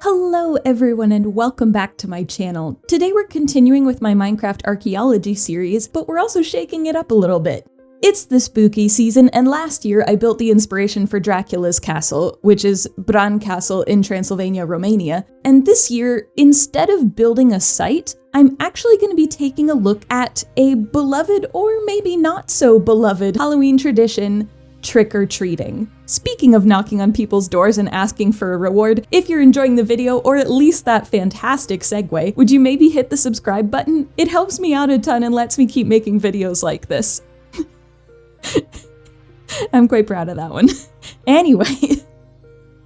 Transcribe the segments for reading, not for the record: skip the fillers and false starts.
Hello everyone and welcome back to my channel. Today we're continuing with my Minecraft Archaeology series, but we're also shaking it up a little bit. It's the spooky season, and last year I built the inspiration for Dracula's castle, which is Bran Castle in Transylvania, Romania. And this year, instead of building a site, I'm actually going to be taking a look at a beloved or maybe not so beloved Halloween tradition, trick-or-treating. Speaking of knocking on people's doors and asking for a reward, if you're enjoying the video, or at least that fantastic segue, would you maybe hit the subscribe button? It helps me out a ton and lets me keep making videos like this. I'm quite proud of that one. Anyway,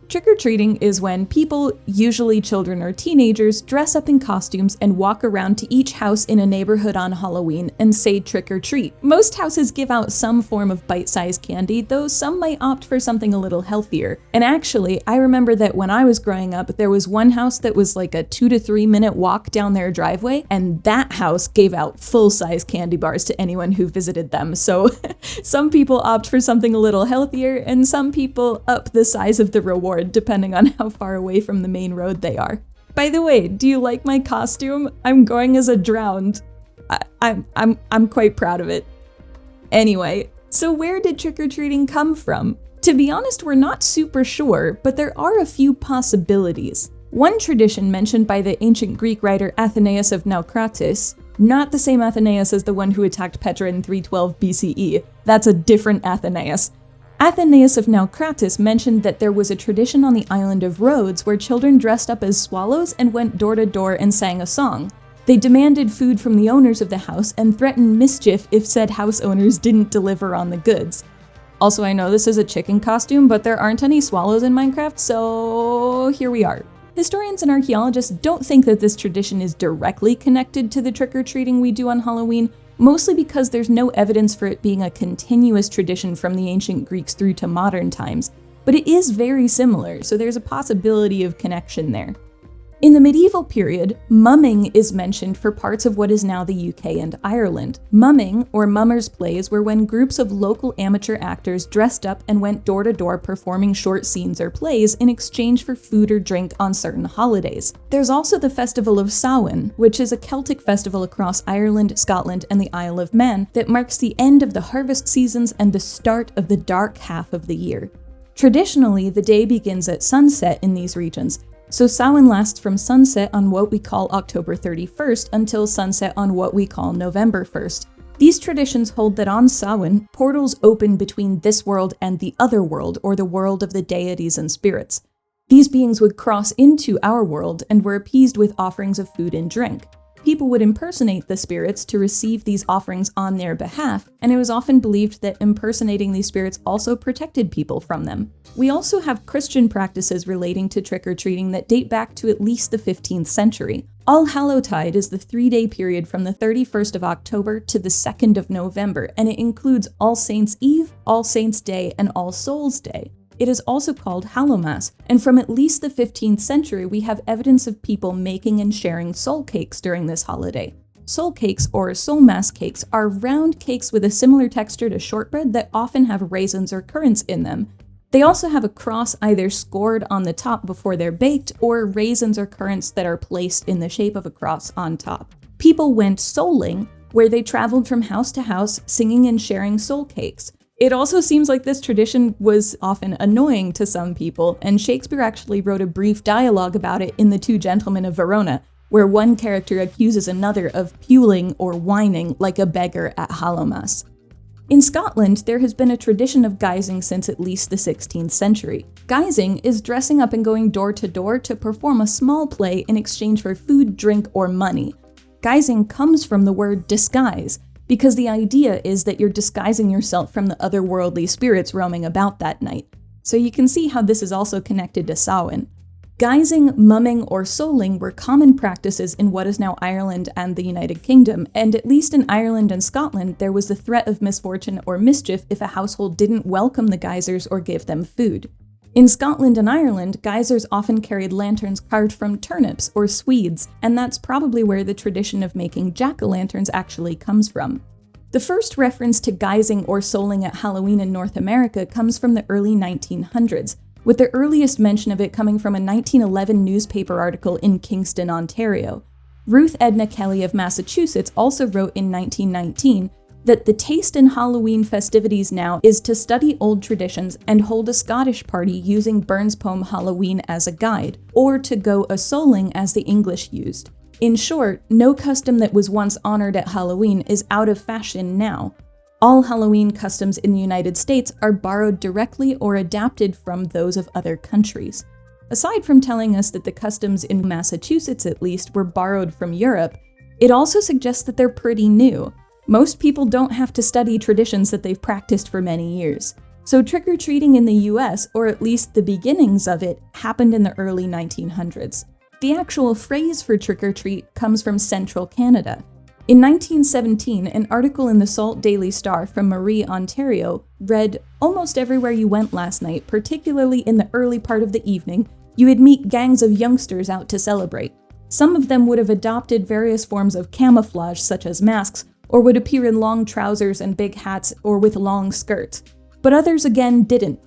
trick-or-treating is when people, usually children or teenagers, dress up in costumes and walk around to each house in a neighborhood on Halloween and say trick-or-treat. Most houses give out some form of bite-sized candy, though some might opt for something a little healthier. And actually, I remember that when I was growing up, there was one house that was like a 2 to 3 minute walk down their driveway, and that house gave out full-size candy bars to anyone who visited them. So some people opt for something a little healthier, and some people up the size of the reward, depending on how far away from the main road they are. By the way, do you like my costume? I'm going as a drowned. I'm quite proud of it. Anyway, so where did trick-or-treating come from? To be honest, we're not super sure, but there are a few possibilities. One tradition mentioned by the ancient Greek writer Athenaeus of Naucratis, not the same Athenaeus as the one who attacked Petra in 312 BCE. That's a different Athenaeus. Athenaeus of Naucratis mentioned that there was a tradition on the island of Rhodes where children dressed up as swallows and went door to door and sang a song. They demanded food from the owners of the house and threatened mischief if said house owners didn't deliver on the goods. Also, I know this is a chicken costume, but there aren't any swallows in Minecraft, so here we are. Historians and archaeologists don't think that this tradition is directly connected to the trick-or-treating we do on Halloween, mostly because there's no evidence for it being a continuous tradition from the ancient Greeks through to modern times, but it is very similar, so there's a possibility of connection there. In the medieval period, mumming is mentioned for parts of what is now the UK and Ireland. Mumming, or mummers' plays, were when groups of local amateur actors dressed up and went door to door performing short scenes or plays in exchange for food or drink on certain holidays. There's also the Festival of Samhain, which is a Celtic festival across Ireland, Scotland, and the Isle of Man that marks the end of the harvest seasons and the start of the dark half of the year. Traditionally, the day begins at sunset in these regions, so Samhain lasts from sunset on what we call October 31st until sunset on what we call November 1st. These traditions hold that on Samhain, portals open between this world and the other world, or the world of the deities and spirits. These beings would cross into our world and were appeased with offerings of food and drink. People would impersonate the spirits to receive these offerings on their behalf, and it was often believed that impersonating these spirits also protected people from them. We also have Christian practices relating to trick-or-treating that date back to at least the 15th century. All Hallowtide is the 3-day period from the 31st of October to the 2nd of November, and it includes All Saints' Eve, All Saints' Day, and All Souls' Day. It is also called Hallowmas, and from at least the 15th century we have evidence of people making and sharing soul cakes during this holiday. Soul cakes, or soulmas cakes, are round cakes with a similar texture to shortbread that often have raisins or currants in them. They also have a cross either scored on the top before they're baked, or raisins or currants that are placed in the shape of a cross on top. People went souling, where they traveled from house to house singing and sharing soul cakes. It also seems like this tradition was often annoying to some people, and Shakespeare actually wrote a brief dialogue about it in The Two Gentlemen of Verona, where one character accuses another of puling or whining like a beggar at Hallowmas. In Scotland, there has been a tradition of geysing since at least the 16th century. Geysing is dressing up and going door to door to perform a small play in exchange for food, drink, or money. Geysing comes from the word disguise, because the idea is that you're disguising yourself from the otherworldly spirits roaming about that night. So you can see how this is also connected to Samhain. Geysing, mumming, or souling were common practices in what is now Ireland and the United Kingdom, and at least in Ireland and Scotland there was the threat of misfortune or mischief if a household didn't welcome the geysers or give them food. In Scotland and Ireland, geysers often carried lanterns carved from turnips or swedes, and that's probably where the tradition of making jack-o'-lanterns actually comes from. The first reference to geysing or souling at Halloween in North America comes from the early 1900s, with the earliest mention of it coming from a 1911 newspaper article in Kingston, Ontario. Ruth Edna Kelly of Massachusetts also wrote in 1919 that the taste in Halloween festivities now is to study old traditions and hold a Scottish party using Burns' poem Halloween as a guide, or to go a-souling as the English used. In short, no custom that was once honored at Halloween is out of fashion now. All Halloween customs in the United States are borrowed directly or adapted from those of other countries. Aside from telling us that the customs in Massachusetts, at least, were borrowed from Europe, it also suggests that they're pretty new. Most people don't have to study traditions that they've practiced for many years. So trick-or-treating in the US, or at least the beginnings of it, happened in the early 1900s. The actual phrase for trick-or-treat comes from central Canada. In 1917, an article in the Sault Daily Star from Marie, Ontario, read, "Almost everywhere you went last night, particularly in the early part of the evening, you would meet gangs of youngsters out to celebrate. Some of them would have adopted various forms of camouflage, such as masks, or would appear in long trousers and big hats or with long skirts. But others again didn't.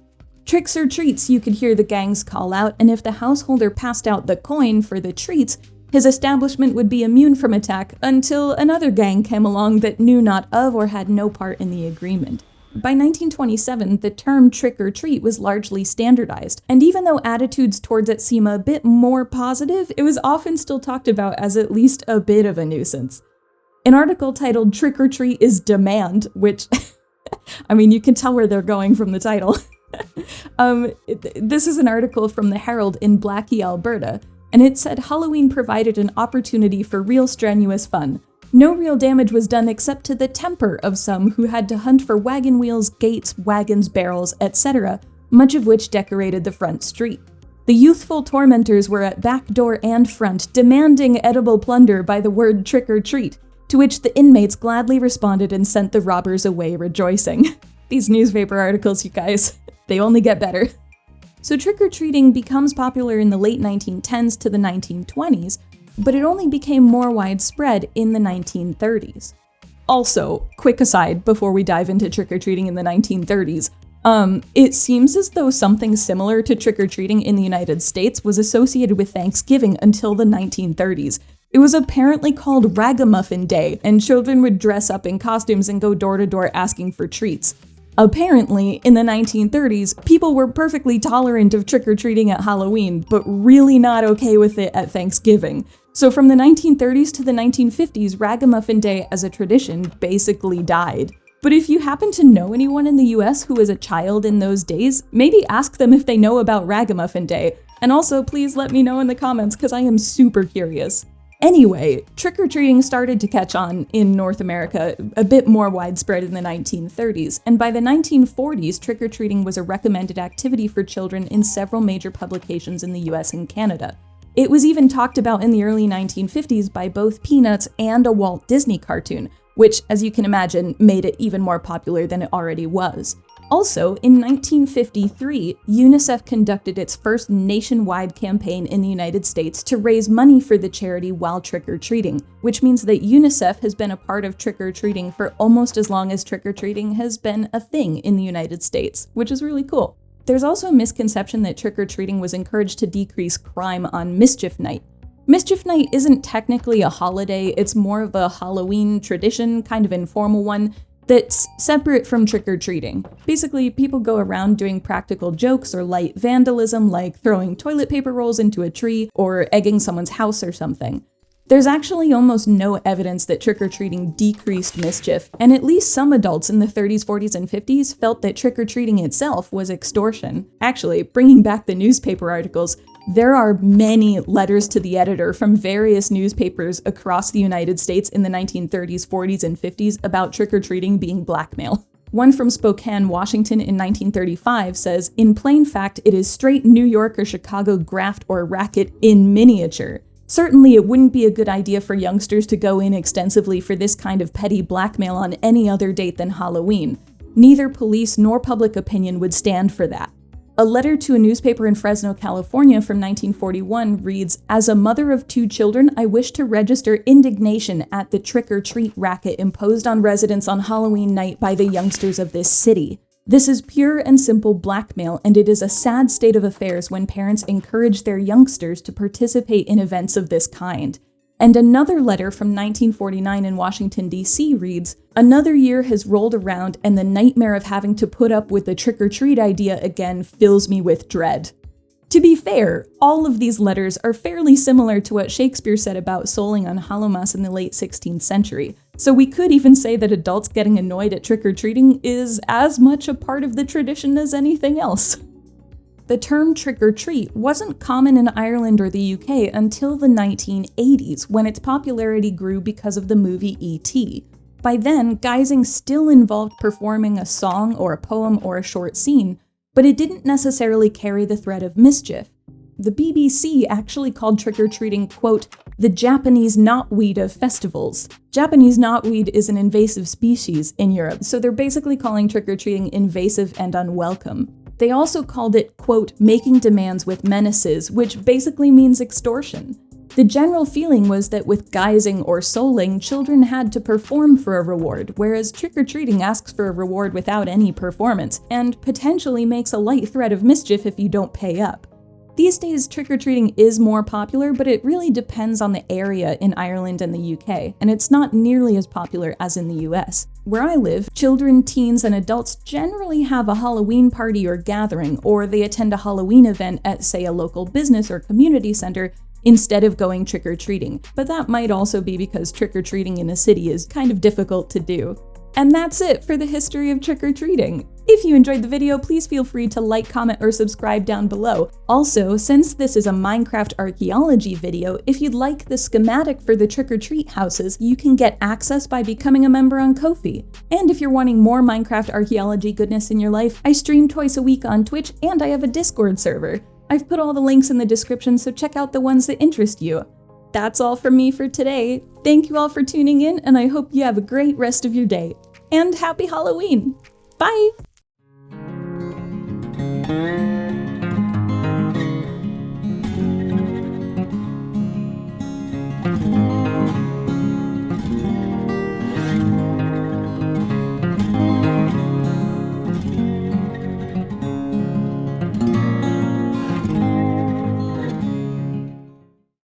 Tricks or treats, you could hear the gangs call out, and if the householder passed out the coin for the treats, his establishment would be immune from attack until another gang came along that knew not of or had no part in the agreement." By 1927, the term trick-or-treat was largely standardized, and even though attitudes towards it seem a bit more positive, it was often still talked about as at least a bit of a nuisance. An article titled "Trick or Treat is Demand," which, I mean, you can tell where they're going from the title. This is an article from the Herald in Blackie, Alberta, and it said Halloween provided an opportunity for real strenuous fun. No real damage was done except to the temper of some who had to hunt for wagon wheels, gates, wagons, barrels, etc., much of which decorated the front street. The youthful tormentors were at back door and front, demanding edible plunder by the word trick or treat, to which the inmates gladly responded and sent the robbers away rejoicing. These newspaper articles, you guys, they only get better. So trick-or-treating becomes popular in the late 1910s to the 1920s, but it only became more widespread in the 1930s. Also, quick aside before we dive into trick-or-treating in the 1930s, it seems as though something similar to trick-or-treating in the United States was associated with Thanksgiving until the 1930s. It was apparently called Ragamuffin Day, and children would dress up in costumes and go door to door asking for treats. Apparently, in the 1930s, people were perfectly tolerant of trick-or-treating at Halloween, but really not okay with it at Thanksgiving. So from the 1930s to the 1950s, Ragamuffin Day as a tradition basically died. But if you happen to know anyone in the US who was a child in those days, maybe ask them if they know about Ragamuffin Day. And also, please let me know in the comments, because I am super curious. Anyway, trick-or-treating started to catch on in North America, a bit more widespread in the 1930s, and by the 1940s, trick-or-treating was a recommended activity for children in several major publications in the US and Canada. It was even talked about in the early 1950s by both Peanuts and a Walt Disney cartoon, which, as you can imagine, made it even more popular than it already was. Also, in 1953, UNICEF conducted its first nationwide campaign in the United States to raise money for the charity while trick-or-treating, which means that UNICEF has been a part of trick-or-treating for almost as long as trick-or-treating has been a thing in the United States, which is really cool. There's also a misconception that trick-or-treating was encouraged to decrease crime on Mischief Night. Mischief Night isn't technically a holiday, it's more of a Halloween tradition, kind of informal one, that's separate from trick-or-treating. Basically, people go around doing practical jokes or light vandalism, like throwing toilet paper rolls into a tree or egging someone's house or something. There's actually almost no evidence that trick-or-treating decreased mischief, and at least some adults in the 30s, 40s, and 50s felt that trick-or-treating itself was extortion. Actually, bringing back the newspaper articles, there are many letters to the editor from various newspapers across the United States in the 1930s, 40s, and 50s about trick-or-treating being blackmail. One from Spokane, Washington in 1935 says, "In plain fact, it is straight New York or Chicago graft or racket in miniature. Certainly it wouldn't be a good idea for youngsters to go in extensively for this kind of petty blackmail on any other date than Halloween. Neither police nor public opinion would stand for that." A letter to a newspaper in Fresno, California from 1941 reads, "As a mother of 2 children, I wish to register indignation at the trick-or-treat racket imposed on residents on Halloween night by the youngsters of this city. This is pure and simple blackmail, and it is a sad state of affairs when parents encourage their youngsters to participate in events of this kind. And another letter from 1949 in Washington, D.C. reads, "Another year has rolled around and the nightmare of having to put up with the trick-or-treat idea again fills me with dread." To be fair, all of these letters are fairly similar to what Shakespeare said about souling on Hallowmas in the late 16th century, so we could even say that adults getting annoyed at trick-or-treating is as much a part of the tradition as anything else. The term trick-or-treat wasn't common in Ireland or the UK until the 1980s, when its popularity grew because of the movie E.T. By then, Geysing still involved performing a song or a poem or a short scene, but it didn't necessarily carry the threat of mischief. The BBC actually called trick-or-treating, quote, "the Japanese knotweed of festivals." Japanese knotweed is an invasive species in Europe, so they're basically calling trick-or-treating invasive and unwelcome. They also called it, quote, "making demands with menaces," which basically means extortion. The general feeling was that with Geysing or souling, children had to perform for a reward, whereas trick-or-treating asks for a reward without any performance, and potentially makes a light threat of mischief if you don't pay up. These days, trick-or-treating is more popular, but it really depends on the area in Ireland and the UK, and it's not nearly as popular as in the US. Where I live, children, teens, and adults generally have a Halloween party or gathering, or they attend a Halloween event at, say, a local business or community center, instead of going trick-or-treating, but that might also be because trick-or-treating in a city is kind of difficult to do. And that's it for the history of trick-or-treating. If you enjoyed the video, please feel free to like, comment, or subscribe down below. Also, since this is a Minecraft archaeology video, if you'd like the schematic for the trick-or-treat houses, you can get access by becoming a member on Ko-fi. And if you're wanting more Minecraft archaeology goodness in your life, I stream twice a week on Twitch, and I have a Discord server. I've put all the links in the description, so check out the ones that interest you. That's all from me for today. Thank you all for tuning in, and I hope you have a great rest of your day. And happy Halloween! Bye!